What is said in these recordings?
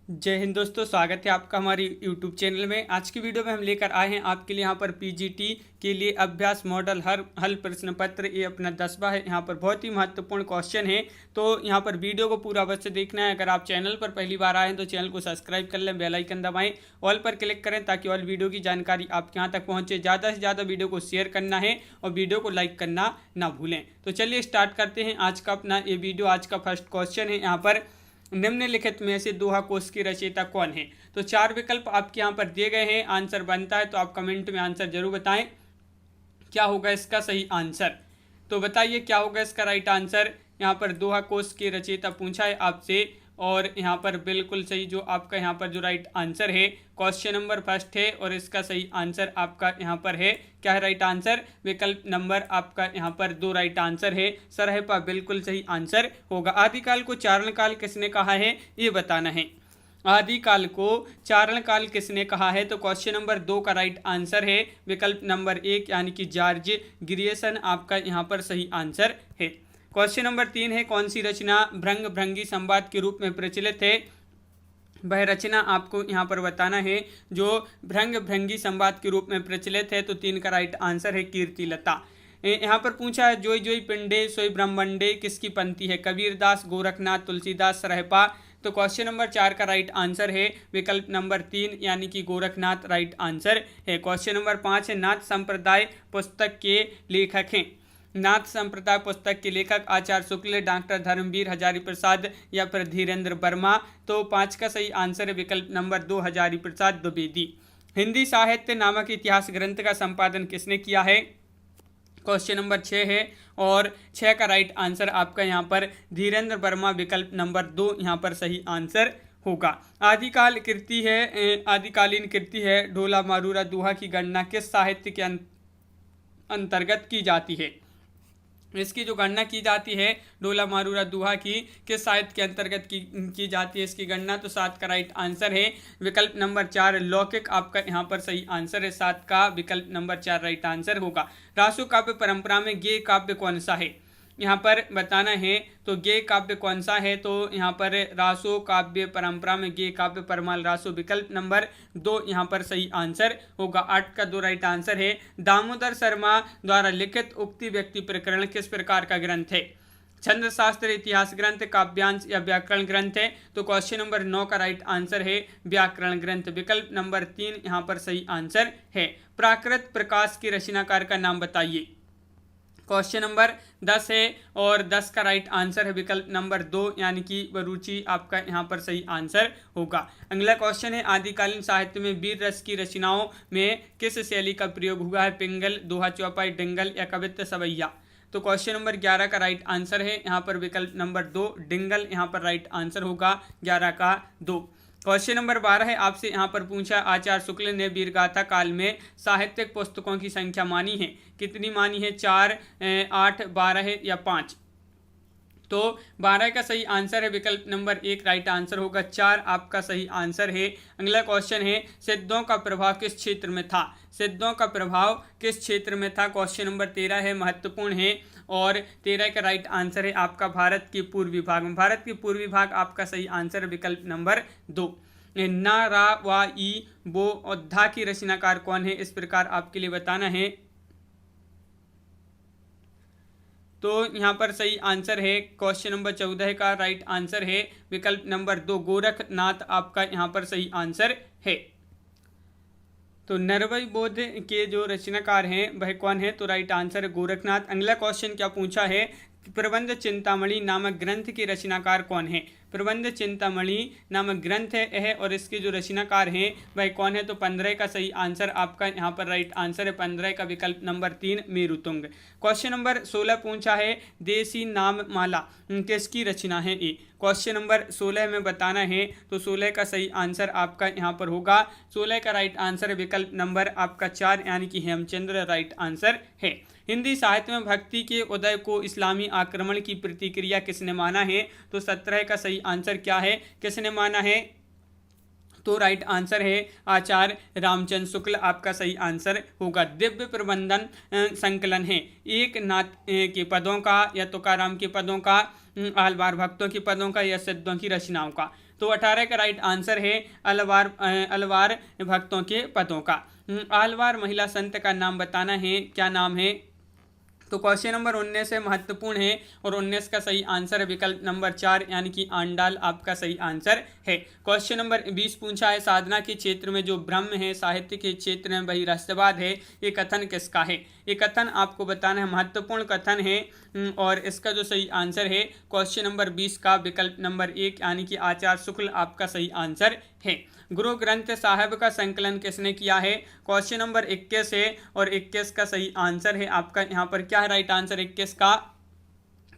जय हिंद दोस्तों, स्वागत है आपका हमारे यूट्यूब चैनल में। आज की वीडियो में हम लेकर आए हैं आपके लिए यहाँ पर पीजीटी के लिए अभ्यास मॉडल हल प्रश्न पत्र। ये अपना 10वां है। यहाँ पर बहुत ही महत्वपूर्ण क्वेश्चन है, तो यहाँ पर वीडियो को पूरा अवश्य देखना है। अगर आप चैनल पर पहली बार आए हैं तो चैनल को सब्सक्राइब कर लें, बेल आइकन दबाएं, ऑल पर क्लिक करें ताकि ऑल वीडियो की जानकारी आपके यहाँ तक पहुँचे। ज़्यादा से ज़्यादा वीडियो को शेयर करना है और वीडियो को लाइक करना ना भूलें। तो चलिए स्टार्ट करते हैं आज का अपना ये वीडियो। आज का फर्स्ट क्वेश्चन है यहाँ पर, निम्नलिखित में से दोहा कोश की रचयिता कौन है। तो 4 विकल्प आपके यहाँ पर दिए गए हैं। आंसर बनता है तो आप कमेंट में आंसर जरूर बताएं क्या होगा इसका सही आंसर। तो बताइए क्या होगा इसका राइट आंसर। यहाँ पर दोहा कोश की रचयिता पूछा है आपसे और यहाँ पर बिल्कुल सही जो आपका यहाँ पर जो राइट आंसर है क्वेश्चन नंबर फर्स्ट है और इसका सही आंसर आपका यहाँ पर है क्या है राइट आंसर। विकल्प नंबर आपका यहाँ पर 2 राइट आंसर है। सरहपा बिल्कुल सही आंसर होगा। आदिकाल को चारण काल किसने कहा है ये बताना है। आदिकाल को चारण काल किसने कहा है। तो क्वेश्चन नंबर 2 का राइट आंसर है विकल्प नंबर 1 यानी कि जॉर्ज ग्रियर्सन आपका यहाँ पर सही आंसर है। क्वेश्चन नंबर 3 है, कौन सी रचना भृंग भृंगी संवाद के रूप में प्रचलित है। वह रचना आपको यहाँ पर बताना है जो भृंग भृंगी संवाद के रूप में प्रचलित है। तो 3 का राइट आंसर है कीर्तिलता। यहाँ पर पूछा है जोई जोई पिंडे सोई ब्रह्मंडे किसकी पंक्ति है। कबीरदास, गोरखनाथ, तुलसीदास, सरहपा। तो क्वेश्चन नंबर 4 का राइट आंसर है विकल्प नंबर 3 यानी कि गोरखनाथ राइट आंसर है। क्वेश्चन नंबर 5 है, नाथ संप्रदाय पुस्तक के लेखक हैं। नाथ संप्रदाय पुस्तक के लेखक आचार्य शुक्ल, डॉक्टर धर्मवीर हजारी प्रसाद या फिर धीरेन्द्र वर्मा। तो 5 का सही आंसर है विकल्प नंबर 2 हजारी प्रसाद द्विवेदी। हिंदी साहित्य नामक इतिहास ग्रंथ का संपादन किसने किया है। क्वेश्चन नंबर 6 है और 6 का राइट आंसर आपका यहाँ पर धीरेन्द्र वर्मा विकल्प नंबर 2 यहाँ पर सही आंसर होगा। आदिकालीन कृति है ढोला मारूरा दोहा की गणना किस साहित्य के अंतर्गत की जाती है। इसकी जो गणना की जाती है ढोला मारूरा दोहा की किस साहित्य के अंतर्गत की जाती है इसकी गणना। तो 7 का राइट आंसर है विकल्प नंबर 4 लौकिक आपका यहाँ पर सही आंसर है। 7 का विकल्प नंबर 4 राइट आंसर होगा। रासो काव्य परंपरा में गेय काव्य कौन सा है यहाँ पर बताना है। तो गेय काव्य कौन सा है। तो यहाँ पर रासो काव्य परंपरा में गेय काव्य परमाल रासो विकल्प नंबर 2 यहाँ पर सही आंसर होगा। 8 का 2 राइट आंसर है। दामोदर शर्मा द्वारा लिखित उक्ति व्यक्ति प्रकरण किस प्रकार का ग्रंथ है। छंद शास्त्र, इतिहास ग्रंथ, काव्यांश या व्याकरण ग्रंथ है। तो क्वेश्चन नंबर 9 का राइट आंसर है व्याकरण ग्रंथ विकल्प नंबर 3 यहाँ पर सही आंसर है। प्राकृत प्रकाश की रचनाकार का नाम बताइए। क्वेश्चन नंबर 10 है और 10 का राइट आंसर है विकल्प नंबर 2 यानी कि वरुचि आपका यहाँ पर सही आंसर होगा। अगला क्वेश्चन है, आदिकालीन साहित्य में वीर रस की रचनाओं में किस शैली का प्रयोग हुआ है। पिंगल, दोहा, चौपाई, डिंगल या कवित्त सवैया। तो क्वेश्चन नंबर 11 का राइट आंसर है यहाँ पर विकल्प नंबर 2 डिंगल यहाँ पर राइट आंसर होगा। 11 का 2। क्वेश्चन नंबर 12 है आपसे यहाँ पर पूछा, आचार्य शुक्ल ने वीरगाथा काल में साहित्यिक पुस्तकों की संख्या मानी है। कितनी मानी है। 4, 8, 12 या 5। तो 12 का सही आंसर है विकल्प नंबर 1 राइट आंसर होगा। 4 आपका सही आंसर है। अगला क्वेश्चन है, सिद्धों का प्रभाव किस क्षेत्र में था। सिद्धों का प्रभाव किस क्षेत्र में था। क्वेश्चन नंबर 13 है, महत्वपूर्ण है और 13 का राइट आंसर है आपका भारत के पूर्वी भाग में। भारत के पूर्वी भाग आपका सही आंसर है विकल्प नंबर 2। ना रा वा ई बो और धा की रचनाकार कौन है इस प्रकार आपके लिए बताना है। तो यहाँ पर सही आंसर है क्वेश्चन नंबर 14 का राइट आंसर है विकल्प नंबर 2 गोरखनाथ आपका यहाँ पर सही आंसर है। तो नरवई बोध के जो रचनाकार हैं वह कौन है। तो राइट आंसर है गोरखनाथ। अगला क्वेश्चन क्या पूछा है, प्रबंध चिंतामणि नामक ग्रंथ के रचनाकार कौन है। प्रबंध चिंतामणि नामक ग्रंथ है और इसके जो रचनाकार हैं वह कौन है। तो 15 का सही आंसर आपका यहाँ पर राइट आंसर है। 15 का विकल्प नंबर 3 मेरुतुंग। क्वेश्चन नंबर 16 पूछा है, देसी नाम माला किसकी रचना है ये। क्वेश्चन नंबर 16 में बताना है। तो 16 का सही आंसर आपका यहाँ पर होगा। 16 का राइट आंसर है विकल्प नंबर आपका 4 यानी कि हेमचंद्र राइट आंसर है। हिंदी साहित्य में भक्ति के उदय को इस्लामी आक्रमण की प्रतिक्रिया किसने माना है। तो 17 का सही आंसर क्या है, किसने माना है। तो राइट आंसर है आचार्य रामचंद्र शुक्ल आपका सही आंसर होगा। दिव्य प्रबंधन संकलन है एक नाथ के पदों का या तुकाराम के पदों का, आलवार भक्तों के पदों का या सिद्धों की रचनाओं का। तो 18 का राइट आंसर है अलवार भक्तों के पदों का। आलवार महिला संत का नाम बताना है, क्या नाम है? तो क्वेश्चन नंबर 19 है, महत्वपूर्ण है और 19 का सही आंसर है विकल्प नंबर 4 यानी कि आंडाल आपका सही आंसर है। क्वेश्चन नंबर 20 पूछा है, साधना के क्षेत्र में जो ब्रह्म है, साहित्य के क्षेत्र में वही रहस्यवाद है, ये कथन किसका है? ये कथन आपको बताना है, महत्वपूर्ण कथन है और इसका जो सही आंसर है क्वेश्चन नंबर 20 का विकल्प नंबर 1 यानी कि आचार्य शुक्ल आपका सही आंसर है। गुरु ग्रंथ साहिब का संकलन किसने किया है? क्वेश्चन नंबर 21 है और 21 का सही आंसर है आपका यहाँ पर क्या है राइट आंसर 21 का?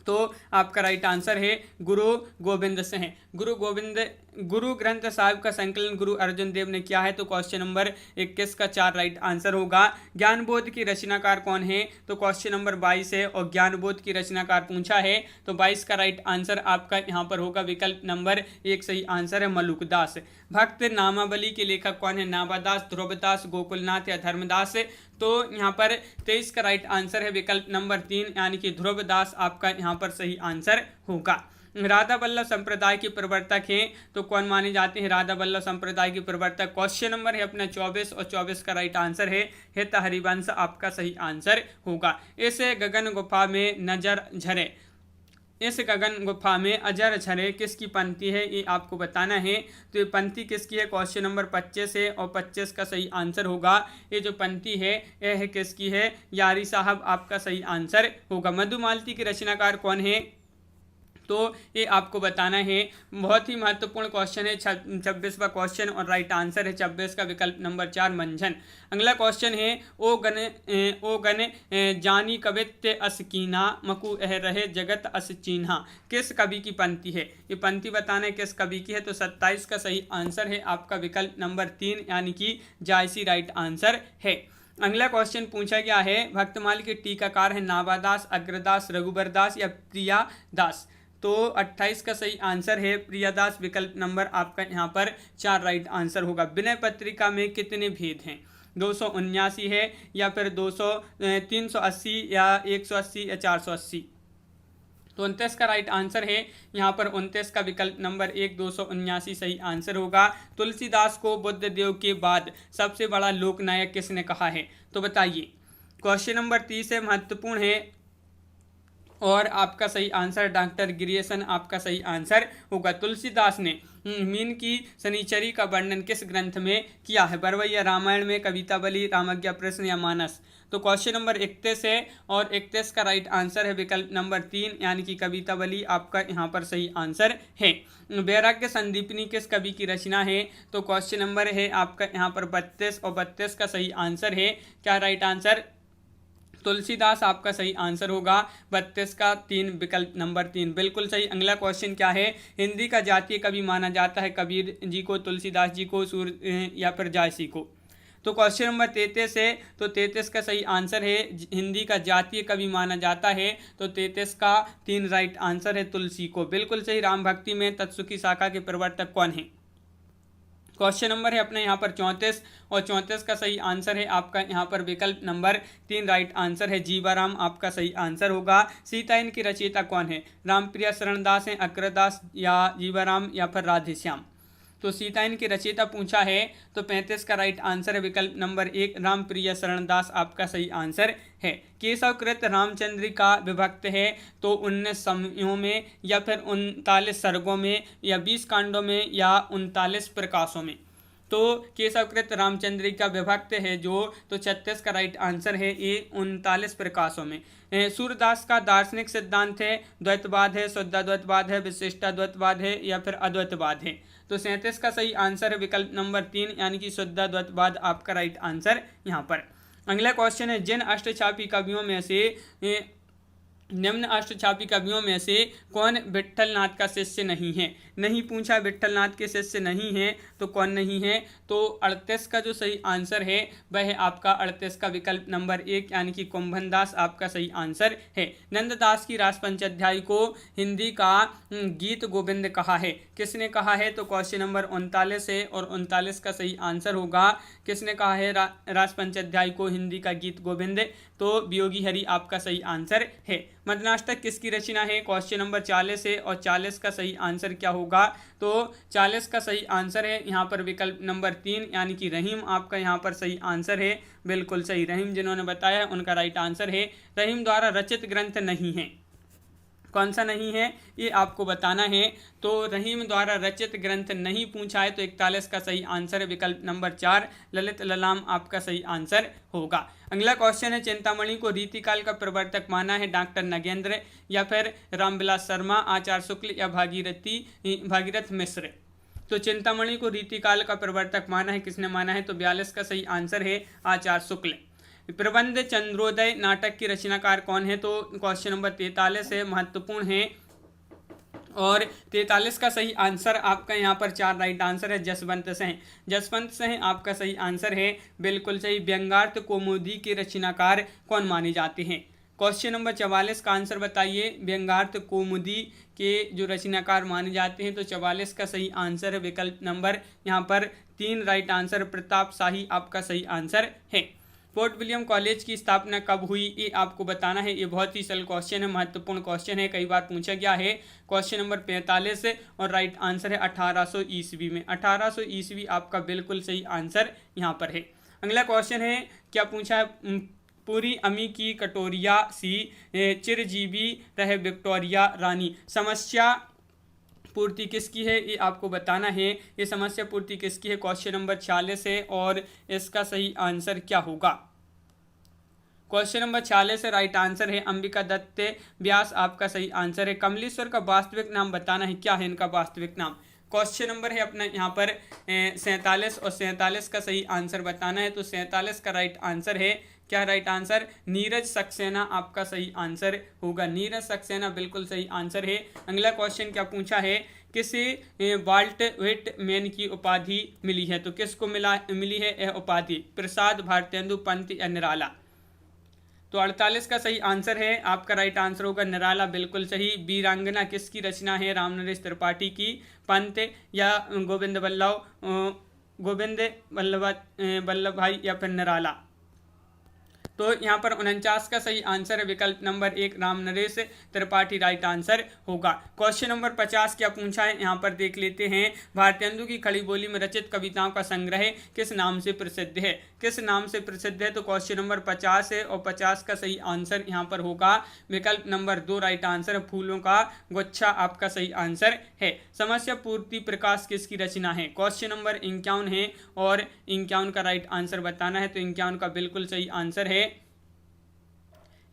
तो आपका राइट आंसर है गुरु गोविंद से है। गुरु ग्रंथ साहिब का संकलन गुरु अर्जुन देव ने किया है। तो क्वेश्चन नंबर 21 का 4 राइट आंसर होगा। ज्ञान बोध की रचनाकार कौन है? तो क्वेश्चन नंबर 22 है और ज्ञान बोध की रचनाकार पूछा है तो 22 का राइट आंसर आपका यहाँ पर होगा विकल्प नंबर 1 सही आंसर है मलुकदास। भक्त नामावली के लेखक कौन है? नाभादास, ध्रुवदास, गोकुलनाथ या धर्मदास? तो यहाँ पर 23 का राइट आंसर है विकल्प नंबर 3 यानी कि ध्रुवदास आपका यहाँ पर सही आंसर होगा। राधा वल्लभ संप्रदाय के प्रवर्तक हैं तो कौन माने जाते हैं राधा वल्लभ संप्रदाय के प्रवर्तक? क्वेश्चन नंबर है अपना 24 और 24 का राइट आंसर है हित हरिवंश आपका सही आंसर होगा। इस गगन गुफा में नजर झरे, इस गगन गुफा में अजर झरे किसकी पंक्ति है? ये आपको बताना है। तो ये पंक्ति किसकी है? क्वेश्चन नंबर 25 है और 25 का सही आंसर होगा। ये जो पंक्ति है यह किसकी है? यारी साहब आपका सही आंसर होगा। मधुमालती के रचनाकार कौन है? तो ये आपको बताना है। बहुत ही महत्वपूर्ण क्वेश्चन है 26वां क्वेश्चन और राइट आंसर है 26 का विकल्प नंबर 4 मंझन। अगला क्वेश्चन है, ओ गण जानी कवित्य असकीना मकु एह रहे जगत अस चीन्हा किस कवि की पंक्ति है? ये पंक्ति बताना है किस कवि की है। तो 27 का सही आंसर है आपका विकल्प नंबर 3 यानी कि जायसी राइट आंसर है। अगला क्वेश्चन पूछा गया है, भक्तमाल के टीकाकार है नाभादास, अग्रदास, रघुबरदास या प्रियादास? तो 28 का सही आंसर है प्रियादास विकल्प नंबर आपका यहाँ पर 4 राइट आंसर होगा। विनय पत्रिका में कितने भेद हैं? 279 है या फिर 380 या 180 या 480? तो 29 का राइट आंसर है यहाँ पर 29 का विकल्प नंबर 1 279 सही आंसर होगा। तुलसीदास को बुद्ध देव के बाद सबसे बड़ा लोकनायक किसने कहा है? तो बताइए। क्वेश्चन नंबर 30 है, महत्वपूर्ण है और आपका सही आंसर डॉक्टर गिरियसन आपका सही आंसर होगा। तुलसीदास ने मीन की शनिचरी का वर्णन किस ग्रंथ में किया है? बरवैया रामायण में, कवितावली, रामज्ञा प्रश्न या मानस? तो क्वेश्चन नंबर 31 है और 31 का राइट आंसर है विकल्प नंबर 3 यानी कि कवितावली आपका यहाँ पर सही आंसर है। वैराग्य संदीपनी किस कवि की रचना है? तो क्वेश्चन नंबर है आपका यहाँ पर 32 और 32 का सही आंसर है क्या राइट आंसर? तुलसीदास आपका सही आंसर होगा। 32 का 3 विकल्प नंबर 3 बिल्कुल सही। अगला क्वेश्चन क्या है? हिंदी का जातीय कवि माना जाता है कबीर जी को, तुलसीदास जी को, या फिर जायसी को? तो क्वेश्चन नंबर 33 है तो 33 का सही आंसर है हिंदी का जातीय कवि माना जाता है। तो 33 का 3 राइट आंसर है तुलसी को, बिल्कुल सही। राम भक्ति में तत्सुखी शाखा के प्रवर्तक कौन है? क्वेश्चन नंबर है अपने यहाँ पर 34 और 34 का सही आंसर है आपका यहाँ पर विकल्प नंबर 3 राइट आंसर है जीवाराम आपका सही आंसर होगा। सीता इनकी रचयिता कौन है? रामप्रिया शरणदास हैं, अग्रदास या जीवाराम या फिर राधेश्याम? तो सीता इनकी रचयिता पूछा है तो 35 का राइट आंसर है विकल्प नंबर 1 रामप्रिया शरणदास आपका सही आंसर है। केशवकृत रामचंद्रिका विभक्त है तो 19 समयों में या फिर 39 सर्गों में या 20 कांडों में या 39 प्रकाशों में? तो केशवकृत रामचंद्रिका विभक्त है जो, तो 36 का राइट आंसर है ये 39 प्रकाशों में। सूरदास का दार्शनिक सिद्धांत है द्वैतवाद है, शुद्धाद्वैतवाद है, विशिष्टाद्वैतवाद है या फिर अद्वैतवाद है? तो 37 का सही आंसर है विकल्प नंबर 3 यानी कि शुद्धाद्वैतवाद आपका राइट आंसर यहाँ पर। अगला क्वेश्चन है, जिन अष्टछापी कवियों में से निम्न अष्टछापी कवियों में से कौन विट्ठलनाथ का शिष्य नहीं है? नहीं पूछा, विट्ठलनाथ के शिष्य नहीं है तो कौन नहीं है? तो 38 का जो सही आंसर है वह है आपका 38 का विकल्प नंबर 1 यानी कि कुंभनदास आपका सही आंसर है। नंददास की रास पंचाध्याय को हिंदी का गीत गोविंद कहा है, किसने कहा है? तो क्वेश्चन नंबर 39 है और 39 का सही आंसर होगा किसने कहा है रास पंचाध्याय को हिंदी का गीत गोविंद? तो वियोगी हरि आपका सही आंसर है। मदनाष्टक किसकी रचना है? क्वेश्चन नंबर 40 है और 40 का सही आंसर क्या होगा? तो 40 का सही आंसर है यहाँ पर विकल्प नंबर 3 यानी कि रहीम आपका यहाँ पर सही आंसर है। बिल्कुल सही, रहीम जिन्होंने बताया उनका राइट आंसर है। रहीम द्वारा रचित ग्रंथ नहीं है, कौन सा नहीं है ये आपको बताना है। तो रहीम द्वारा रचित ग्रंथ नहीं पूछा है तो 41 का सही आंसर है विकल्प नंबर 4 ललित ललाम आपका सही आंसर होगा। अगला क्वेश्चन है, चिंतामणि को रीतिकाल का प्रवर्तक माना है डॉक्टर नगेंद्र या फिर रामविलास शर्मा, आचार्य शुक्ल या भागीरथ मिश्र। तो चिंतामणि को रीतिकाल का प्रवर्तक माना है, किसने माना है? तो 42 का सही आंसर है आचार्य शुक्ल। प्रबंध चंद्रोदय नाटक की रचनाकार कौन है? तो क्वेश्चन नंबर 43 है, महत्वपूर्ण है। और 43 का सही आंसर आपका यहाँ पर 4 राइट आंसर है जसवंत सिंह। जसवंत सिंह आपका सही आंसर है, बिल्कुल सही। व्यंग्यार्थ कौमुदी के रचनाकार कौन माने जाते हैं? क्वेश्चन नंबर 44 का आंसर बताइए। व्यंग्यार्थ कौमुदी के जो रचनाकार माने जाते हैं तो 44 का सही आंसर है विकल्प नंबर यहाँ पर 3 राइट आंसर प्रताप शाही आपका सही आंसर है। फोर्ट विलियम कॉलेज की स्थापना कब हुई ये आपको बताना है। ये बहुत ही सरल क्वेश्चन है, महत्वपूर्ण क्वेश्चन है, कई बार पूछा गया है। क्वेश्चन नंबर 45 और राइट आंसर है 1800 ईस्वी में। 1800 ईस्वी आपका बिल्कुल सही आंसर यहाँ पर है। अगला क्वेश्चन है, क्या पूछा है? पूरी अमी की कटोरिया सी चिरजीवी रहे विक्टोरिया रानी, समस्या पूर्ति किसकी है ये आपको बताना है। ये समस्या पूर्ति किसकी है? क्वेश्चन नंबर 46 है और इसका सही आंसर क्या होगा? क्वेश्चन नंबर 46 है, राइट आंसर है अंबिका दत्त व्यास आपका सही आंसर है। कमलेश्वर का वास्तविक नाम बताना है, क्या है इनका वास्तविक नाम? क्वेश्चन नंबर है अपना यहाँ पर 47 और 47 का सही आंसर बताना है। तो 47 का राइट आंसर है, क्या राइट आंसर? नीरज सक्सेना आपका सही आंसर होगा। नीरज सक्सेना बिल्कुल सही आंसर है। अगला क्वेश्चन क्या पूछा है, किसे वाल्ट व्हिटमैन की उपाधि मिली है? तो किसको मिली है यह उपाधि? प्रसाद, भारतेंदु, पंत या निराला? तो 48 का सही आंसर है, आपका राइट आंसर होगा निराला, बिल्कुल सही। वीरांगना किसकी रचना है? रामनरेश त्रिपाठी की। पंत या गोविंद वल्लभ भाई या फिर निराला? तो यहाँ पर 49 का सही आंसर है विकल्प number 1 Ramnaresh Tripathi right answer होगा। क्वेश्चन नंबर 50 क्या पूछा है यहाँ पर देख लेते हैं। भारतेंदु की खड़ी बोली में रचित कविताओं का संग्रह किस नाम से प्रसिद्ध है? किस नाम से प्रसिद्ध है? तो क्वेश्चन नंबर 50 है और 50 का सही आंसर यहाँ पर होगा विकल्प नंबर 2 राइट आंसर है फूलों का गुच्छा आपका सही आंसर है। समस्या पूर्ति प्रकाश किसकी रचना है? क्वेश्चन नंबर 51 है और 51 का राइट आंसर बताना है। तो 51 का बिल्कुल सही आंसर है।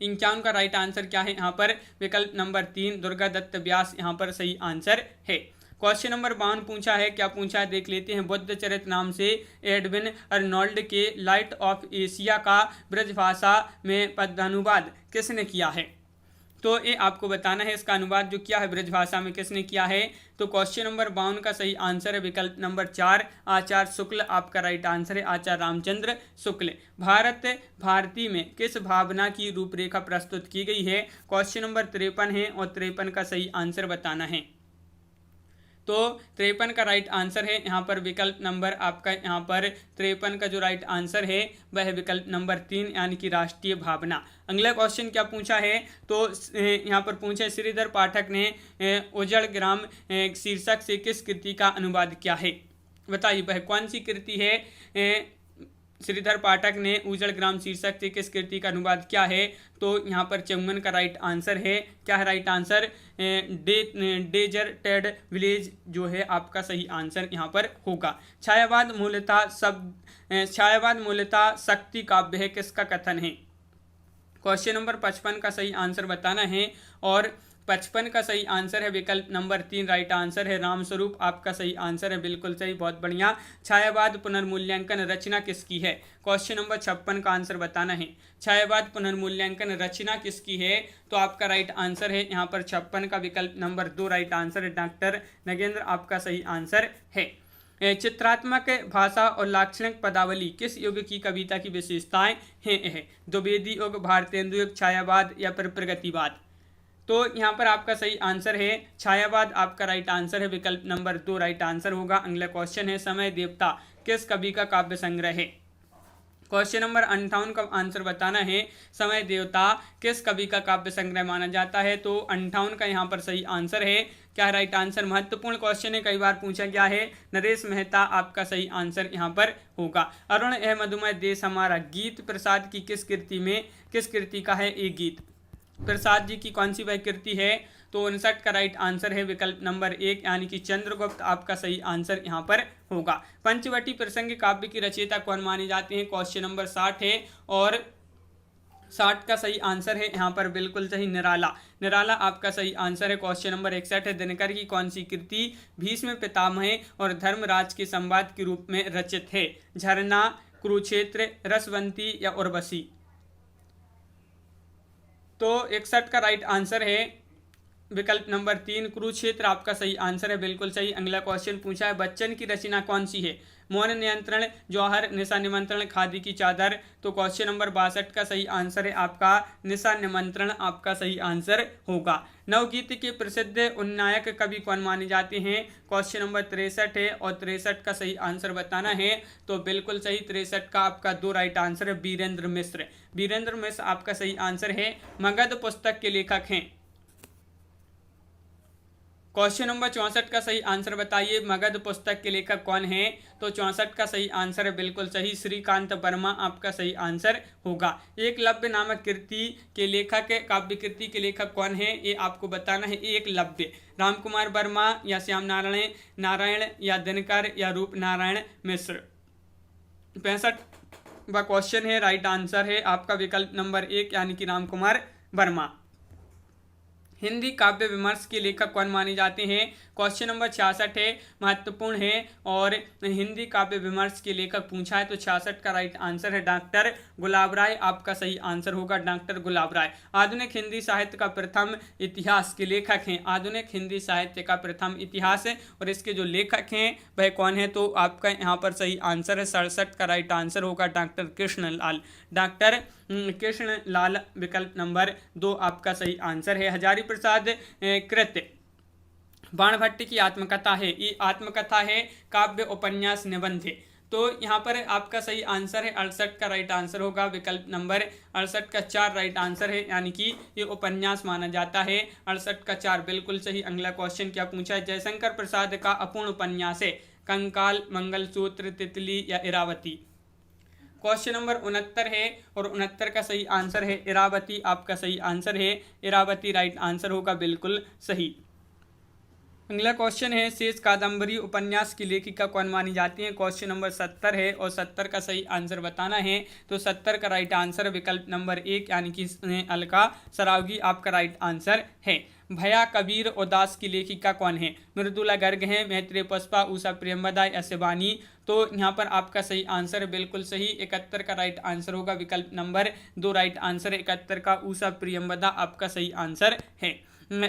51 का राइट आंसर क्या है यहाँ पर? विकल्प नंबर 3 दुर्गा दत्त व्यास यहाँ पर सही आंसर है। क्वेश्चन नंबर 52 पूछा है, क्या पूछा है देख लेते हैं। बुद्ध चरित नाम से एडविन अर्नोल्ड के लाइट ऑफ एशिया का ब्रजभाषा में पद्यानुवाद किसने किया है? तो ये आपको बताना है, इसका अनुवाद जो किया है ब्रजभाषा में किसने किया है? तो क्वेश्चन नंबर 52 का सही आंसर है विकल्प नंबर 4 आचार्य शुक्ल आपका राइट आंसर है, आचार्य रामचंद्र शुक्ल। भारत भारती में किस भावना की रूपरेखा प्रस्तुत की गई है? क्वेश्चन नंबर 53 है और 53 का सही आंसर बताना है। तो 53 का राइट आंसर है यहाँ पर विकल्प नंबर आपका यहाँ पर 53 का जो राइट आंसर है वह है विकल्प नंबर 3 यानी कि राष्ट्रीय भावना। अगला क्वेश्चन क्या पूछा है? तो यहाँ पर पूछा है श्रीधर पाठक ने उजड़ ग्राम शीर्षक से किस कृति का अनुवाद किया है? बताइए वह कौन सी कृति है? श्रीधर पाठक ने उजड़ ग्राम शीर्षक से किस कृति का अनुवाद किया है? तो यहाँ पर चौंगन का राइट आंसर है। क्या है राइट आंसर? डेजर्टेड विलेज जो है आपका सही आंसर यहाँ पर होगा। छायावाद मूलतः शक्ति काव्य है किसका कथन है? क्वेश्चन नंबर 55 का सही आंसर बताना है और 55 का सही आंसर है विकल्प नंबर 3 राइट आंसर है रामस्वरूप आपका सही आंसर है, बिल्कुल सही, बहुत बढ़िया। छायावाद पुनर्मूल्यांकन रचना किसकी है? क्वेश्चन नंबर 56 का आंसर बताना है। छायावाद पुनर्मूल्यांकन रचना किसकी है? तो आपका राइट आंसर है यहाँ पर 56 का विकल्प नंबर 2 राइट आंसर है डॉक्टर नगेंद्र आपका सही आंसर है। चित्रात्मक भाषा और लाक्षणिक पदावली किस युग की कविता की विशेषताएं हैं? द्विवेदी युग, भारतेंदु युग, छायावाद या फिर प्रगतिवाद? तो यहाँ पर आपका सही आंसर है छायावाद आपका राइट आंसर है, विकल्प नंबर 2 राइट आंसर होगा। अगला क्वेश्चन है समय देवता किस कवि का काव्य संग्रह है? क्वेश्चन नंबर 58 का आंसर बताना है। समय देवता किस कवि का काव्य संग्रह माना जाता है? तो 58 का यहाँ पर सही आंसर है। क्या राइट आंसर? महत्वपूर्ण क्वेश्चन है, कई बार पूछा गया है। नरेश मेहता आपका सही आंसर यहाँ पर होगा। अरुण ए मधुमय देश हमारा गीत प्रसाद की किस कृति का है ये गीत? प्रसाद जी की कौन सी वह कृति है? तो 59 का राइट आंसर है विकल्प नंबर 1 यानी कि चंद्रगुप्त आपका सही आंसर यहाँ पर होगा। पंचवटी प्रसंग काव्य की रचयिता कौन माने जाते हैं? क्वेश्चन नंबर 60 है और 60 का सही आंसर है यहाँ पर बिल्कुल सही निराला आपका सही आंसर है। क्वेश्चन नंबर 61 है दिनकर की कौन सी कृति भीष्म पितामह और धर्मराज के संवाद के रूप में रचित है? झरना, कुरुक्षेत्र, रसवंती या उर्वशी? तो 61 का राइट आंसर है विकल्प नंबर 3 कुरुक्षेत्र आपका सही आंसर है, बिल्कुल सही। अगला क्वेश्चन पूछा है बच्चन की रचना कौन सी है? मौन नियंत्रण, जौहर, निशा निमंत्रण, खादी की चादर? तो क्वेश्चन नंबर 62 का सही आंसर है आपका निशा निमंत्रण आपका सही आंसर होगा। नवगीत के प्रसिद्ध उन्नायक कवि कौन माने जाते हैं? क्वेश्चन नंबर 63 है और 63 का सही आंसर बताना है। तो बिल्कुल सही 63 का आपका 2 राइट आंसर है वीरेंद्र मिश्र आपका सही आंसर है। मगध पुस्तक के लेखक हैं? क्वेश्चन नंबर 64 का सही आंसर बताइए, मगध पुस्तक के लेखक कौन है? तो 64 का सही आंसर है बिल्कुल सही श्रीकांत वर्मा आपका सही आंसर होगा। एकलव्य नामक कृति के लेखक, काव्य कृति के लेखक कौन है ये आपको बताना है। एकलव्य रामकुमार वर्मा या श्याम नारायण या दिनकर या रूप नारायण मिश्र? 65वां क्वेश्चन है, राइट आंसर है आपका विकल्प नंबर 1 यानी कि रामकुमार वर्मा। हिंदी काव्य विमर्श के लेखक कौन माने जाते हैं? क्वेश्चन नंबर 66 है, महत्वपूर्ण है और हिंदी काव्य विमर्श के लेखक पूछा है। तो 66 का राइट आंसर है डॉक्टर गुलाब राय आपका सही आंसर होगा, डॉक्टर गुलाब राय। आधुनिक हिंदी साहित्य का प्रथम इतिहास के लेखक हैं? आधुनिक हिंदी साहित्य का प्रथम इतिहास है और इसके जो लेखक हैं वह कौन है? तो आपका यहाँ पर सही आंसर है 67 का राइट आंसर होगा डॉक्टर कृष्ण लाल विकल्प नंबर 2 आपका सही आंसर है। हजारी प्रसाद कृत बाणभट्ट की आत्मकथा है, ये आत्मकथा है काव्य उपन्यास निबंध है? तो यहाँ पर आपका सही आंसर है 68 का राइट आंसर होगा, विकल्प नंबर 68 का 4 राइट आंसर है, यानी कि ये उपन्यास माना जाता है। 68 का 4 बिल्कुल सही। अगला क्वेश्चन क्या पूछा है? जयशंकर प्रसाद का अपूर्ण उपन्यास है कंकाल, मंगलसूत्र, तितली या इरावती? क्वेश्चन नंबर 69 है और 69 का सही आंसर है इरावती आपका सही आंसर है। इरावती राइट आंसर होगा, बिल्कुल सही। अगला क्वेश्चन है, शेष कादंबरी उपन्यास की लेखिका कौन मानी जाती है? क्वेश्चन नंबर 70 है और 70 का सही आंसर बताना है। तो 70 का राइट आंसर विकल्प नंबर 1 यानी कि अलका सरावगी आपका राइट आंसर है। भया कबीर उदास की लेखिका कौन है? मृदुला गर्ग है, मैत्रेय पुष्पा, उषा प्रियंवदा या शिवानी? तो यहाँ पर आपका सही आंसर है बिल्कुल सही 71 का राइट आंसर होगा, विकल्प नंबर 2 राइट आंसर है 71 का उषा प्रियंवदा आपका सही आंसर है।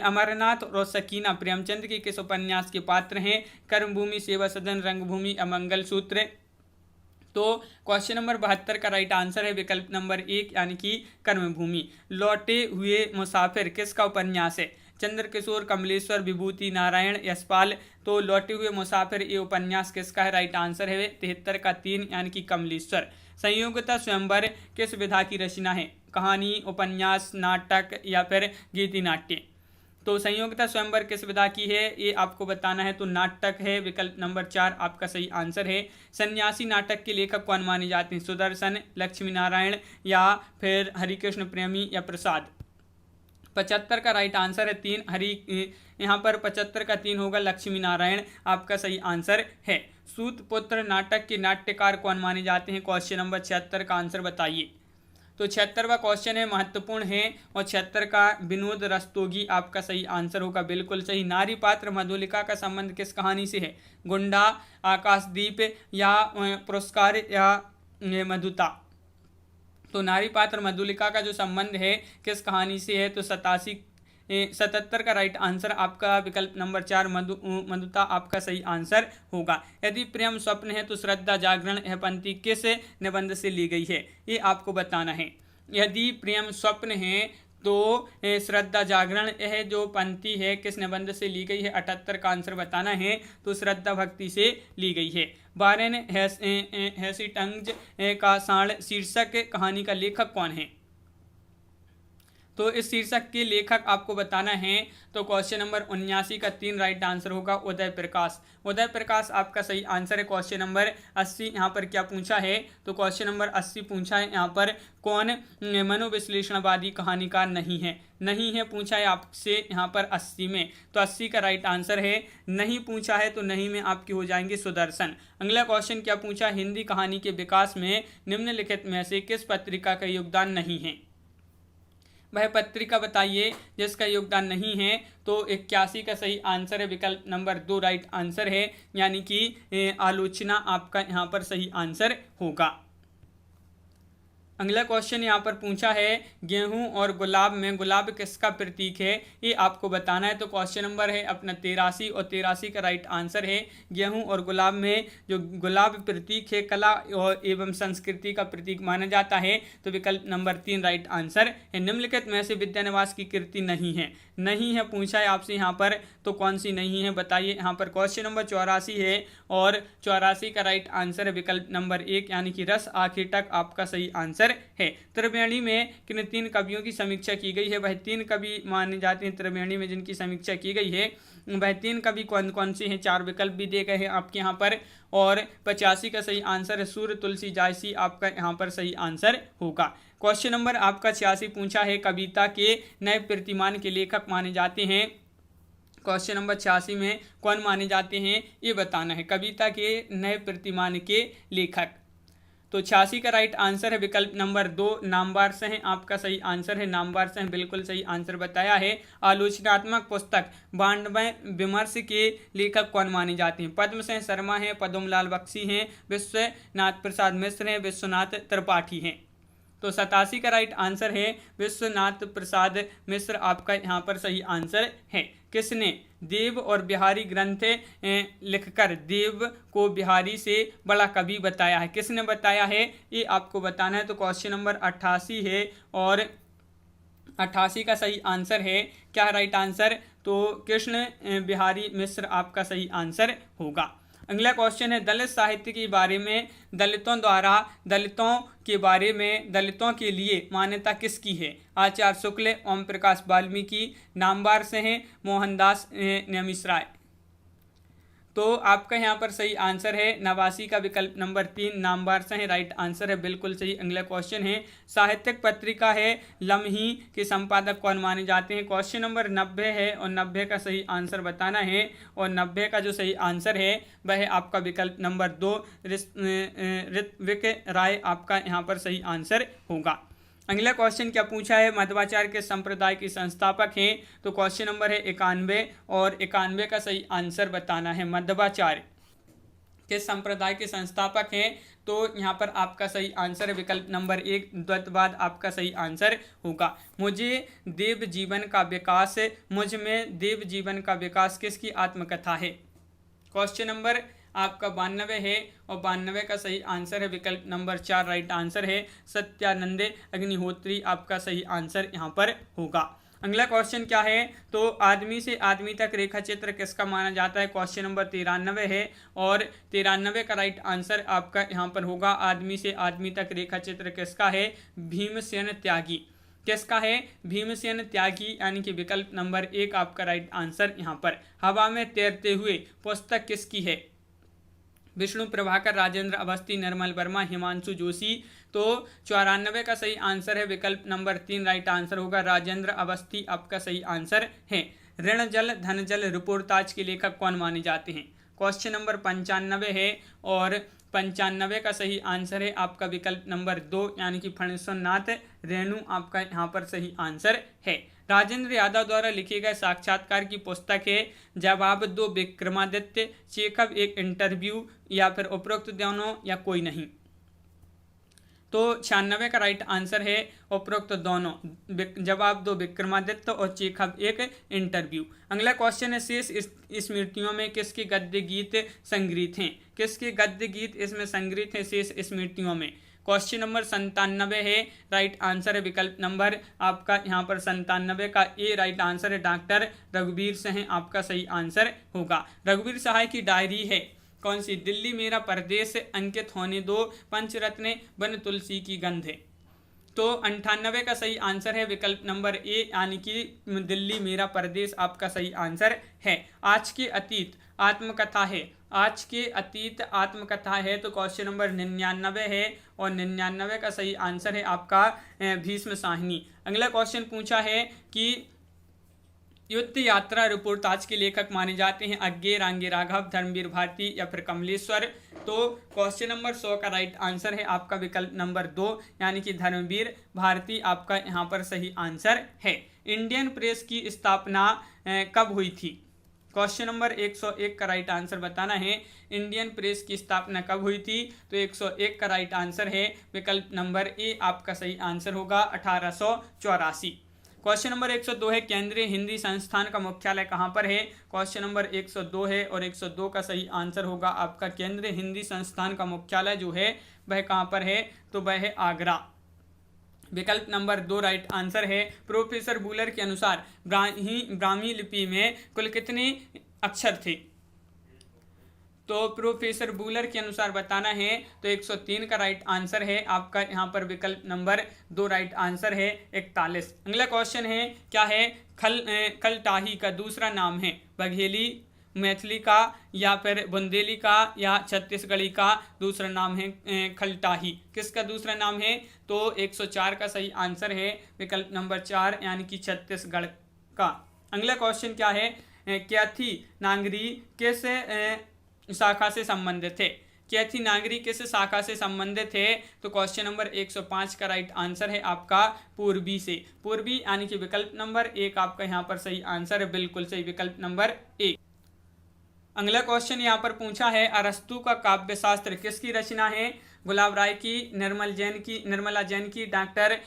अमरनाथ और सकीना प्रेमचंद के किस उपन्यास के पात्र हैं? कर्मभूमि, सेवा सदन, रंगभूमि, अमंगल सूत्र? तो क्वेश्चन नंबर 72 का राइट आंसर है विकल्प नंबर 1 यानी कि कर्मभूमि। लौटे हुए मुसाफिर किसका उपन्यास है? चंद्रकिशोर, कमलेश्वर, विभूति नारायण, यशपाल? तो लौटे हुए मुसाफिर ये उपन्यास किसका है? राइट आंसर है 73 का 3 यानी कि कमलेश्वर। संयोगता स्वयंवर किस विधा की रचना है? कहानी, उपन्यास, नाटक या फिर गीति नाट्य? तो संयोगता स्वयंवर किस विधा की है ये आपको बताना है। तो नाटक है, विकल्प नंबर 4 आपका सही आंसर है। सन्यासी नाटक के लेखक कौन माने जाते हैं? सुदर्शन, लक्ष्मी नारायण या फिर हरिकृष्ण प्रेमी या प्रसाद? 75 का राइट आंसर है 3 यहाँ पर 75 का 3 होगा, लक्ष्मी नारायण आपका सही आंसर है। सूत पुत्र नाटक के नाट्यकार कौन माने जाते हैं? क्वेश्चन नंबर 76 का आंसर बताइए। तो 76वां क्वेश्चन है, महत्वपूर्ण है और 76 का विनोद रस्तोगी आपका सही आंसर होगा, बिल्कुल सही। नारी पात्र मधुलिका का संबंध किस कहानी से है? गुंडा, आकाशदीप या पुरस्कार या मधुता? तो नारी पात्र मधुलिका का जो संबंध है किस कहानी से है? तो 77 का राइट आंसर आपका विकल्प नंबर 4 मधुता आपका सही आंसर होगा। यदि प्रेम स्वप्न है तो श्रद्धा जागरण यह पंक्ति किस निबंध से ली गई है? ये आपको बताना है। यदि प्रेम स्वप्न है तो श्रद्धा जागरण, यह जो पंक्ति है किस निबंध से ली गई है? 78 का आंसर बताना है। तो श्रद्धा भक्ति से ली गई है। वारेन हेस्टिंग्स का सांड शीर्षक कहानी का लेखक कौन है? तो इस शीर्षक के लेखक आपको बताना है। तो क्वेश्चन नंबर 79 का 3 राइट आंसर होगा उदय प्रकाश। उदय प्रकाश आपका सही आंसर है। क्वेश्चन नंबर 80 यहाँ पर क्या पूछा है? तो क्वेश्चन नंबर 80 पूछा है यहाँ पर कौन मनोविश्लेषणवादी कहानीकार नहीं है? नहीं है पूछा है आपसे यहाँ पर 80 में। तो 80 का राइट आंसर है। नहीं पूछा है तो नहीं में आपकी हो जाएंगे सुदर्शन। अगला क्वेश्चन क्या पूछा? हिंदी कहानी के विकास में निम्नलिखित में से किस पत्रिका का योगदान नहीं है? वह पत्रिका बताइए जिसका योगदान नहीं है। तो 81 का सही आंसर है। विकल्प नंबर 2 राइट आंसर है, यानी कि आलोचना आपका यहाँ पर सही आंसर होगा। अगला क्वेश्चन यहाँ पर पूछा है गेहूं और गुलाब में गुलाब किसका प्रतीक है? ये आपको बताना है। तो क्वेश्चन नंबर है अपना 83 और 83 का राइट आंसर है। गेहूं और गुलाब में जो गुलाब प्रतीक है कला और एवं संस्कृति का प्रतीक माना जाता है। तो विकल्प नंबर 3 राइट आंसर है। निम्नलिखित में से विद्यानिवास की कृति नहीं है। नहीं है पूछा है आपसे यहाँ पर, तो कौन सी नहीं है बताइए? यहाँ पर क्वेश्चन नंबर 84 है और 84 का राइट आंसर है विकल्प नंबर 1, यानी कि रस आखिर तक आपका सही आंसर है। त्रिवेणी में किन 3 कवियों की समीक्षा की गई है? वह 3 कवि माने जाते हैं त्रिवेणी में जिनकी समीक्षा की गई है। वह 3 कवि कौन कौन से हैं? 4 विकल्प भी दिए गए हैं आपके यहाँ पर। और 85 का सही आंसर है सूर्य तुलसी जायसी आपका यहाँ पर सही आंसर होगा। क्वेश्चन नंबर आपका 86 पूछा है कविता के नए प्रतिमान के लेखक माने जाते हैं। क्वेश्चन नंबर 86 में कौन माने जाते हैं ये बताना है, कविता के नए प्रतिमान के लेखक। तो 86 का राइट आंसर है विकल्प नंबर 2 नामवार से आपका सही आंसर है। नामवार से बिल्कुल सही आंसर बताया है। आलोचनात्मक पुस्तक बांडवय विमर्श के लेखक कौन माने जाते हैं? पद्मसेन शर्मा हैं, पद्मलाल बख्शी हैं, विश्वनाथ प्रसाद मिश्र हैं, विश्वनाथ त्रिपाठी हैं। तो 87 का राइट आंसर है विश्वनाथ प्रसाद मिश्र आपका यहाँ पर सही आंसर है। किसने देव और बिहारी ग्रंथ लिखकर देव को बिहारी से बड़ा कवि बताया है? किसने बताया है ये आपको बताना है। तो क्वेश्चन नंबर 88 है और 88 का सही आंसर है। क्या राइट आंसर? तो कृष्ण बिहारी मिश्र आपका सही आंसर होगा। अगला क्वेश्चन है दलित साहित्य के बारे में दलितों द्वारा दलितों के बारे में दलितों के लिए मान्यता किसकी है? आचार्य शुक्ल, ओम प्रकाश वाल्मीकि, नामवार से हैं, मोहनदास नेमिश्राय। तो आपका यहाँ पर सही आंसर है 89 का विकल्प नंबर 3 नामवार से है राइट आंसर है, बिल्कुल सही। अगला क्वेश्चन है साहित्यिक पत्रिका है लम्ही के संपादक कौन माने जाते हैं? क्वेश्चन नंबर 90 है और 90 का सही आंसर बताना है। और 90 का जो सही आंसर है वह है आपका विकल्प नंबर 2 ऋत्विक राय आपका यहाँ पर सही आंसर होगा। अगला क्वेश्चन क्या पूछा है मध्वाचार्य के संप्रदाय के संस्थापक हैं? तो क्वेश्चन नंबर है 91 और 91 का सही आंसर बताना है। मध्वाचार्य के संप्रदाय के संस्थापक हैं तो यहाँ पर आपका सही आंसर है विकल्प नंबर 1 द्वैतवाद आपका सही आंसर होगा। मुझे देव जीवन का विकास, मुझ में देव जीवन का विकास किसकी आत्मकथा है? क्वेश्चन नंबर आपका 92 है और 92 का सही आंसर है विकल्प नंबर 4 राइट आंसर है। सत्यानंद अग्निहोत्री आपका सही आंसर यहाँ पर होगा। अगला क्वेश्चन क्या है? तो आदमी से आदमी तक रेखा चित्र किसका माना जाता है? क्वेश्चन नंबर 93 है और 93 का राइट आंसर आपका यहाँ पर होगा। आदमी से आदमी तक रेखा चित्र किसका है? भीमसेन त्यागी। किसका है? भीमसेन त्यागी, यानी कि विकल्प नंबर 1 आपका राइट आंसर यहाँ पर। हवा में तैरते हुए पुस्तक किसकी है? विष्णु प्रभाकर, राजेंद्र अवस्थी, निर्मल वर्मा, हिमांशु जोशी। तो 94 का सही आंसर है विकल्प नंबर 3 राइट आंसर होगा। राजेंद्र अवस्थी आपका सही आंसर है। ऋण जल धन जल रिपोर्टाज के लेखक कौन माने जाते हैं? क्वेश्चन नंबर 95 है और 95 का सही आंसर है आपका विकल्प नंबर 2 यानी कि फणीश्वरनाथ रेणु आपका यहाँ पर सही आंसर है। राजेंद्र यादव द्वारा लिखे गए साक्षात्कार की पुस्तक है जवाब दो विक्रमादित्य, चेकअप एक इंटरव्यू, या फिर उपरोक्त दोनों या कोई नहीं। तो 96 का राइट आंसर है उपरोक्त दोनों, जवाब दो विक्रमादित्य और चेकअप एक इंटरव्यू। अगला क्वेश्चन है शेष स्मृतियों में किसके गद्य गीत संग्रहित हैं? किसके गद्य गीत इसमें संग्रहित हैं शेष स्मृतियों में? क्वेश्चन नंबर 97 है, राइट आंसर है विकल्प नंबर आपका यहाँ पर 97 का ए राइट आंसर है। डॉक्टर रघुवीर सिंह आपका सही आंसर होगा। रघुवीर सहाय की डायरी है कौन सी? दिल्ली मेरा परदेश, अंकित होने दो, पंचरत्न, बन तुलसी की गंध। तो 98 का सही आंसर है विकल्प नंबर ए, यानी कि दिल्ली मेरा परदेश आपका सही आंसर है। आज के अतीत आत्मकथा है, आज के अतीत आत्मकथा है, तो क्वेश्चन नंबर 99 है और 99 का सही आंसर है आपका भीष्म शाहिनी। अगला क्वेश्चन पूछा है कि युद्ध यात्रा रिपोर्ट आज के लेखक माने जाते हैं अज्ञे, रांगे राघव, धर्मवीर भारती या फिर कमलेश्वर। तो क्वेश्चन नंबर 100 का राइट आंसर है आपका विकल्प नंबर 2, यानी कि धर्मवीर भारती आपका यहाँ पर सही आंसर है। इंडियन प्रेस की स्थापना कब हुई थी? क्वेश्चन नंबर 101 का राइट आंसर बताना है। इंडियन प्रेस की स्थापना कब हुई थी? तो 101 का राइट आंसर है विकल्प नंबर ए आपका सही आंसर होगा 1884। क्वेश्चन नंबर 102 है, केंद्रीय हिंदी संस्थान का मुख्यालय कहाँ पर है? क्वेश्चन नंबर 102 है और 102 का सही आंसर होगा आपका केंद्रीय हिंदी संस्थान का मुख्यालय जो है वह कहाँ पर है? तो वह है आगरा। विकल्प नंबर 2 राइट आंसर है। प्रोफेसर बूलर के अनुसार ब्राह्मी लिपि में कुल कितने अक्षर थे? तो प्रोफेसर बूलर के अनुसार बताना है तो 103 का राइट आंसर है आपका यहाँ पर विकल्प नंबर 2 राइट आंसर है 41। अगला क्वेश्चन है क्या है? खलटाही का दूसरा नाम है बघेली, मैथिली का या फिर बुंदेली का या छत्तीसगढ़ी का दूसरा नाम है खलटाही। किसका दूसरा नाम है? तो 104 का सही आंसर है विकल्प नंबर 4, यानी कि छत्तीसगढ़ का। अगला क्वेश्चन क्या है? कैथी नागरी किस शाखा से संबंधित थे? कैथी नागरी किस शाखा से संबंधित है? तो क्वेश्चन नंबर 105 का राइट आंसर है आपका पूर्वी से। पूर्वी यानी कि विकल्प नंबर 1 आपका यहाँ पर सही आंसर है, बिल्कुल सही विकल्प नंबर 1। अगला क्वेश्चन यहाँ पर पूछा है, अरस्तु का काव्य शास्त्र किसकी रचना है? गुलाब राय की, निर्मला जैन की, डॉक्टर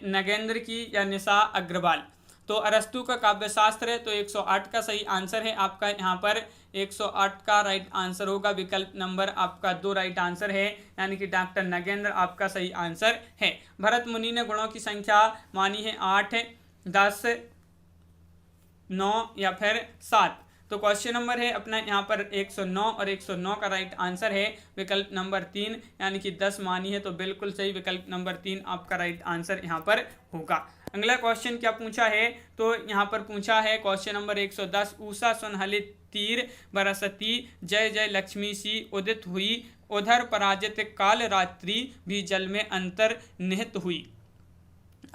नगेंद्र की या निशा अग्रवाल। तो अरस्तु का काव्य शास्त्र है तो 108 का सही आंसर है आपका यहाँ पर 108 का राइट आंसर होगा विकल्प नंबर आपका 2 राइट आंसर है, यानी कि डॉक्टर नगेंद्र आपका सही आंसर है। भरत मुनि ने गुणों की संख्या मानी है 8, 10, 9 या फिर 7। तो क्वेश्चन नंबर है अपना यहाँ पर 109 और 109 का राइट आंसर है विकल्प नंबर 3, यानी कि 10 मानी है, तो बिल्कुल सही विकल्प नंबर 3 आपका राइट आंसर यहाँ पर होगा। अगला क्वेश्चन क्या पूछा है? तो यहाँ पर पूछा है क्वेश्चन नंबर 110, उषा सुनहले तीर बरसती, जय जय लक्ष्मी सी उदित हुई, उधर पराजित काल रात्रि भी जल में अंतर निहित हुई।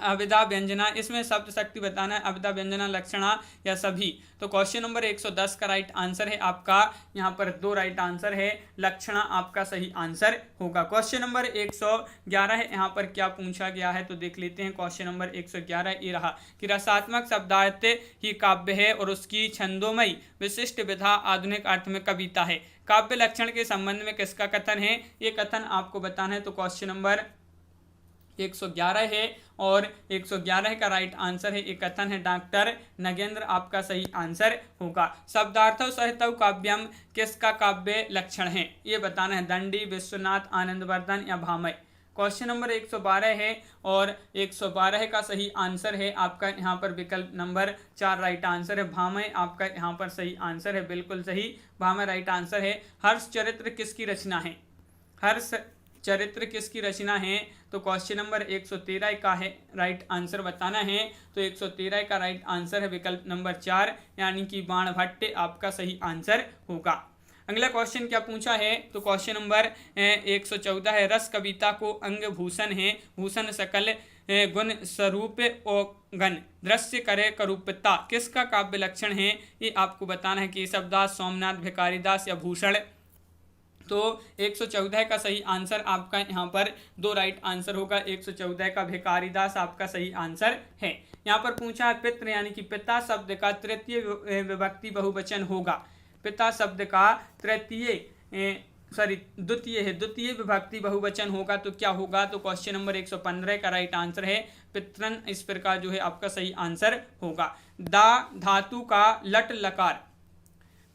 अविदा व्यंजना, इसमें शब्द शक्ति बताना है, अविदा व्यंजना लक्षणा या सभी। तो क्वेश्चन नंबर 110 का राइट आंसर है आपका यहाँ पर 2 राइट आंसर है, लक्षणा आपका सही आंसर होगा। क्वेश्चन नंबर 111 है, यहाँ पर क्या पूछा गया है तो देख लेते हैं। क्वेश्चन नंबर 111 ये रहा कि रसात्मक शब्दार्थ ही काव्य है और उसकी छंदोमयी विशिष्ट विधा आधुनिक अर्थ में कविता है। काव्य लक्षण के संबंध में किसका कथन है? ये कथन आपको बताना है। तो क्वेश्चन नंबर 111 है और 111 का राइट आंसर है, एक कथन है डॉक्टर नगेंद्र आपका सही आंसर होगा। शब्दार्थौ सहितौ काव्यम किसका काव्य लक्षण है? ये बताना है, दंडी, विश्वनाथ, आनंदवर्धन या भामय। क्वेश्चन नंबर 112 है और 112 का सही आंसर है आपका यहाँ पर विकल्प नंबर 4 राइट आंसर है, भामय आपका यहाँ पर सही आंसर है, बिल्कुल सही भामय राइट आंसर है। हर्ष चरित्र किसकी रचना है? हर्ष चरित्र किसकी रचना है? तो क्वेश्चन नंबर 113 का है राइट आंसर बताना है। तो 113 का राइट आंसर है विकल्प नंबर 4, यानी कि बाणभट्ट आपका सही आंसर होगा। अगला क्वेश्चन क्या पूछा है? तो क्वेश्चन नंबर 114 है, रस कविता को अंग भूषण है, भूषण सकल गुण स्वरूप गण दृश्य करे करूपता, किसका काव्य लक्षण है? ये आपको बताना है। केशवदास, सोमनाथ, भिखारीदास या भूषण। तो 114 का सही आंसर आपका यहाँ पर 2 राइट आंसर होगा, 114 का भिखारीदास आपका सही आंसर है। यहाँ पर पूछा है पितृ यानी कि पिता शब्द का तृतीय विभक्ति बहुवचन होगा। पिता शब्द का द्वितीय विभक्ति बहुवचन होगा तो क्या होगा? तो क्वेश्चन नंबर 115 का राइट आंसर है पितरन, इस प्रकार जो है आपका सही आंसर होगा। दा धातु का लट लकार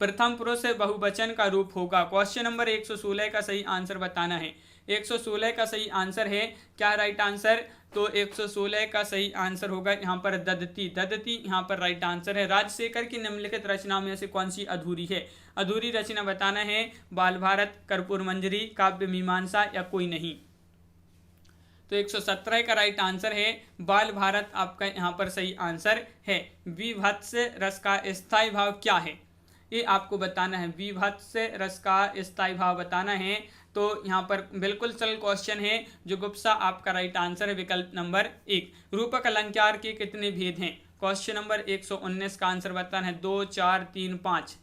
प्रथम पुरुष बहुवचन का रूप होगा। क्वेश्चन नंबर 116 का सही आंसर बताना है। 116 का सही आंसर है क्या राइट आंसर? तो 116 का सही आंसर होगा यहाँ पर ददती। ददती यहाँ पर राइट आंसर है। राजशेखर की निम्नलिखित रचनाओं में से कौन सी अधूरी है? अधूरी रचना बताना है। बाल भारत, कर्पूर मंजरी, काव्य मीमांसा या कोई नहीं। तो 117 का राइट आंसर है बाल भारत आपका यहाँ पर सही आंसर है। विभत्स रस का स्थायी भाव क्या है? ये आपको बताना है। विभत्स रस का स्थायी भाव बताना है। तो यहाँ पर बिल्कुल सरल क्वेश्चन है। जुगुप्सा आपका राइट आंसर है विकल्प नंबर 1। रूपक अलंकार के कितने भेद हैं? क्वेश्चन नंबर 119 का आंसर बताना है 2, 4, 3, 5।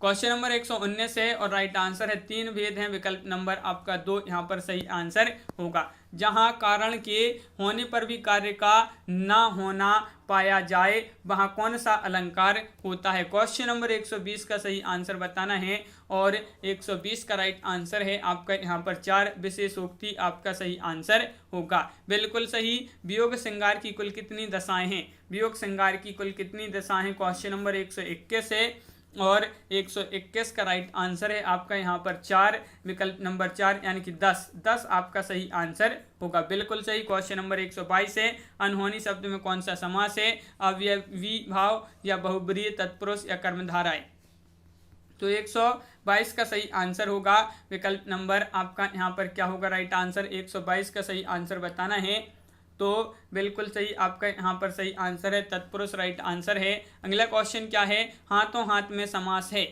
क्वेश्चन नंबर 119 है और राइट आंसर है 3 भेद हैं। विकल्प नंबर आपका 2 यहाँ पर सही आंसर होगा। जहां कारण के होने पर भी कार्य का ना होना पाया जाए वहां कौन सा अलंकार होता है? क्वेश्चन नंबर 120 का सही आंसर बताना है और 120 का राइट आंसर है आपका यहाँ पर 4 विशेषोक्ति आपका सही आंसर होगा। बिल्कुल सही। वियोग श्रृंगार की कुल कितनी दशाएं हैं? वियोग श्रृंगार की कुल कितनी दशाएं हैं? क्वेश्चन नंबर 121 है और 121 का राइट आंसर है आपका यहाँ पर 4, विकल्प नंबर 4 यानी कि 10 आपका सही आंसर होगा। बिल्कुल सही। क्वेश्चन नंबर 122 है अनहोनी शब्द में कौन सा समास है? अव्ययी भाव या बहुब्रीहि तत्पुरुष या कर्मधारय? तो 122 का सही आंसर होगा। विकल्प नंबर आपका यहाँ पर क्या होगा राइट आंसर? 122 का सही आंसर बताना है। तो बिल्कुल सही आपका यहाँ पर सही आंसर है तत्पुरुष राइट आंसर है। अगला क्वेश्चन क्या है? हाथों हाथ में समास है।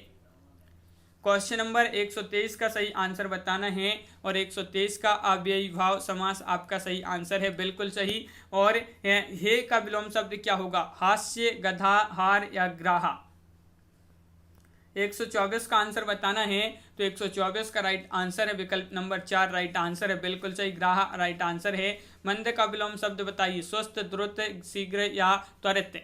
क्वेश्चन नंबर 123 का सही आंसर बताना है और 123 का अव्ययी भाव समास आपका सही आंसर है। बिल्कुल सही। और हे का विलोम शब्द क्या होगा? हास्य, गधा, हार या ग्राहा? 124 का आंसर बताना है। तो 124 का राइट आंसर है विकल्प नंबर 4 राइट आंसर है। बिल्कुल सही। ग्राह राइट आंसर है। मंद का विलोम शब्द बताइए। स्वस्थ, द्रुत, शीघ्र या त्वरित?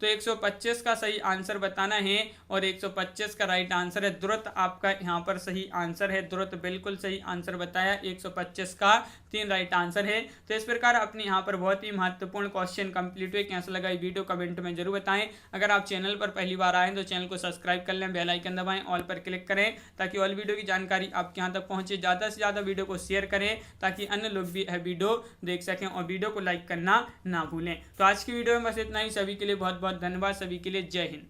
तो 125 का सही आंसर बताना है और 125 का राइट आंसर है द्रुत आपका यहाँ पर सही आंसर है। द्रुत बिल्कुल सही आंसर बताया। 125 का 3 राइट आंसर है। तो इस प्रकार अपने यहाँ पर बहुत ही महत्वपूर्ण क्वेश्चन कंप्लीट हुए। कैसा लगा ये वीडियो कमेंट में जरूर बताएं। अगर आप चैनल पर पहली बार आए तो चैनल को सब्सक्राइब कर लें, बेल आइकन दबाएं, ऑल पर क्लिक करें ताकि ऑल वीडियो की जानकारी आपके यहाँ तक पहुँचे। ज़्यादा से ज़्यादा वीडियो को शेयर करें ताकि अन्य लोग भी यह वीडियो देख सकें और वीडियो को लाइक करना ना भूलें। तो आज की वीडियो में बस इतना ही। सभी के लिए बहुत बहुत धन्यवाद। सभी के लिए जय हिंद।